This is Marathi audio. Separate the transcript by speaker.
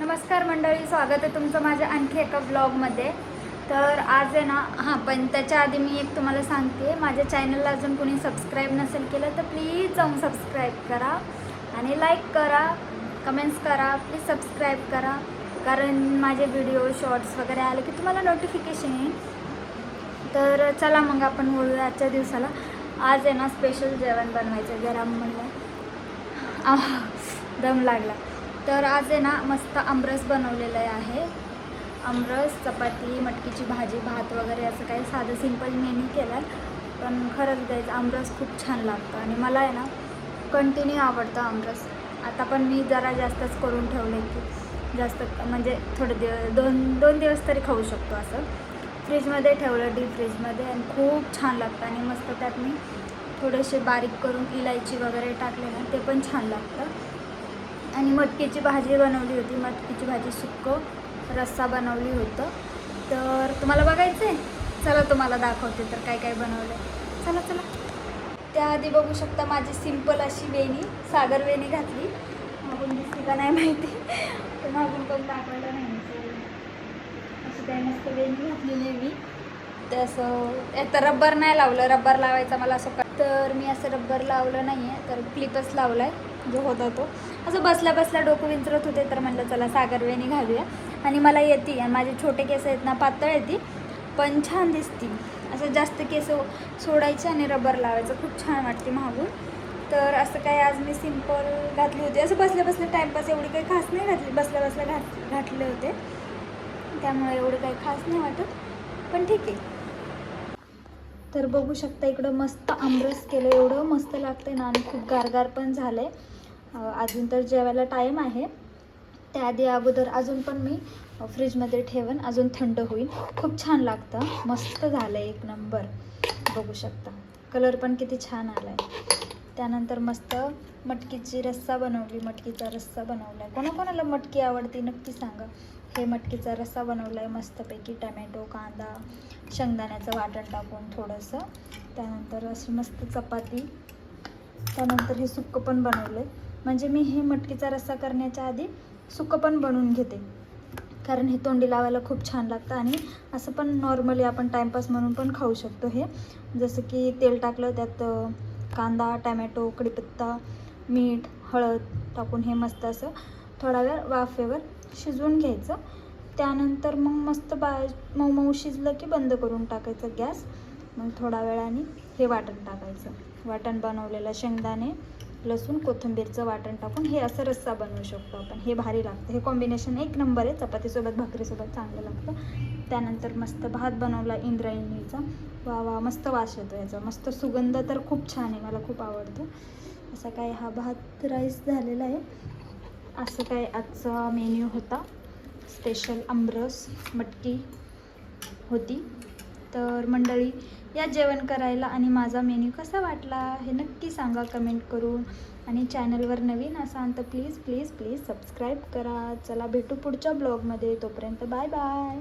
Speaker 1: नमस्कार मंडळी, स्वागत आहे तुमचं माझ्या आणखी एका ब्लॉगमध्ये. तर आज आहे ना पण त्याच्या आधी मी एक तुम्हाला सांगते, माझ्या चॅनलला अजून कोणी सबस्क्राईब नसेल केलं तर प्लीज जाऊन सबस्क्राईब करा आणि लाईक करा, कमेंट्स करा, प्लीज सबस्क्राईब करा. कारण माझे व्हिडिओ शॉर्ट्स वगैरे आले की तुम्हाला नोटिफिकेशन येईल. तर चला मग आपण बोलूया आजच्या दिवसाला. आज आहे ना स्पेशल जेवण बनवायचं, जरा म्हणलं दम लागला. तर आज आहे ना मस्त आमरस बनवलेलं आहे. आमरस, चपाती, मटकीची भाजी, भात वगैरे असं काही साधं सिंपल मेन्यू केला आहे. पण खरंच गाईज आमरस खूप छान लागतं आणि मला आहे ना कंटिन्यू आवडतं आमरस. आता पण मी जरा जास्तच करून ठेवले की जास्त म्हणजे थोडे दोन दिवस तरी खाऊ शकतो. असं फ्रीजमध्ये ठेवलं, डीप फ्रीजमध्ये, आणि खूप छान लागतं. आणि मस्त त्यात मी थोडेसे बारीक करून इलायची वगैरे टाकले ना, ते पण छान लागतं. आणि मटकीची भाजी बनवली होती, मटकीची भाजी सुक्कं रस्सा बनवली होतं. तर तुम्हाला बघायचं आहे, चला तुम्हाला दाखवते तर काय काय बनवलं. चला चला. त्याआधी बघू शकता माझी सिंपल अशी वेणी, सागर वेणी घातली. मागून दिसली का नाही माहिती, तर मागून पण दाखवायला नाही. अशी काय मस्त वेणी घातलेली आहे मी. ते असं एक तर रब्बर नाही लावलं, रब्बर लावायचा मला असं तर मी असं रब्बर लावलं नाही आहे, तर क्लिपच लावला आहे जो होता तो. असं बसल्या बसल्या डोकं विंचरत होते तर म्हणलं चला सागरवेणी घालूया. आणि मला येते, आणि माझे छोटे केस आहेत ना, पातळ येते पण छान दिसती. असं जास्त केस सोडायचे आणि रबर लावायचं, खूप छान वाटते मागून. तर असं काय आज मी सिंपल घातली होती, असं बसल्या बसल्या टाईमपास, एवढी काही खास नाही घातली, बसल्या बसल्या घातले होते, त्यामुळे एवढं काही खास नाही वाटत, पण ठीक आहे. तर बघू शकता इकडं मस्त आमरस केलं, एवढं मस्त लागतं ना, आणि खूप गारगार पण झालं आहे. अजून तर जेवायला टाईम आहे, त्याआधी अगोदर अजून पण मी फ्रीजमध्ये ठेवन, अजून थंड होईल. खूप छान लागतं, मस्त झालं आहे, एक नंबर. बघू शकता कलर पण किती छान आला आहे. त्यानंतर मस्त मटकीची रस्सा बनवली, मटकीचा रस्सा बनवला आहे. कोणाकोणाला मटकी आवडते नक्की सांगा. हे मटकीचा रस्सा बनवला आहे मस्तपैकी, टमॅटो, कांदा, शेंगदाण्याचं वाटण टाकून थोडंसं. त्यानंतर अशी मस्त चपाती. त्यानंतर हे सुक्कं पण बनवलं आहे. म्हणजे मी हे मटकीचा रस्सा करण्याच्या आधी सुक्कं पण बनवून घेते, कारण हे तोंडी लावायला खूप छान लागतं. आणि असं पण नॉर्मली आपण टाईमपास म्हणून पण खाऊ शकतो हे. जसं की तेल टाकलं, त्यात कांदा, टमॅटो, कढीपत्ता, मीठ, हळद टाकून हे मस्त असं थोडा वेळ वाफेवर शिजवून घ्यायचं. त्यानंतर मग मस्त मऊ मऊ शिजलं की बंद करून टाकायचं गॅस. मग थोडा वेळाने हे वाटण टाकायचं, वाटण बनवलेलं शेंगदाणे, लसूण, कोथिंबीरचं वाटण टाकून हे असं रस्सा बनवू शकतो आपण. हे भारी लागतं, हे कॉम्बिनेशन एक नंबर आहे, चपातीसोबत भाकरीसोबत चांगलं लागतं. त्यानंतर मस्त भात बनवला इंद्रायणीचा, वा वा मस्त वास येतो याचा, मस्त सुगंध तर खूप छान आहे, मला खूप आवडतो. असा काय हा भात राईस झालेला आहे. असं काय आजचा मेन्यू होता. स्पेशल आमरस, मटकी होती. तर मंडळी या जेवण करायला, आणि माझा मेन्यू कसा वाटला हे नक्की सांगा कमेंट करून. आणि चॅनलवर नवीन असाल तर प्लीज प्लीज प्लीज सबस्क्राईब करा. चला भेटू पुढच्या ब्लॉगमध्ये, तोपर्यंत बाय बाय.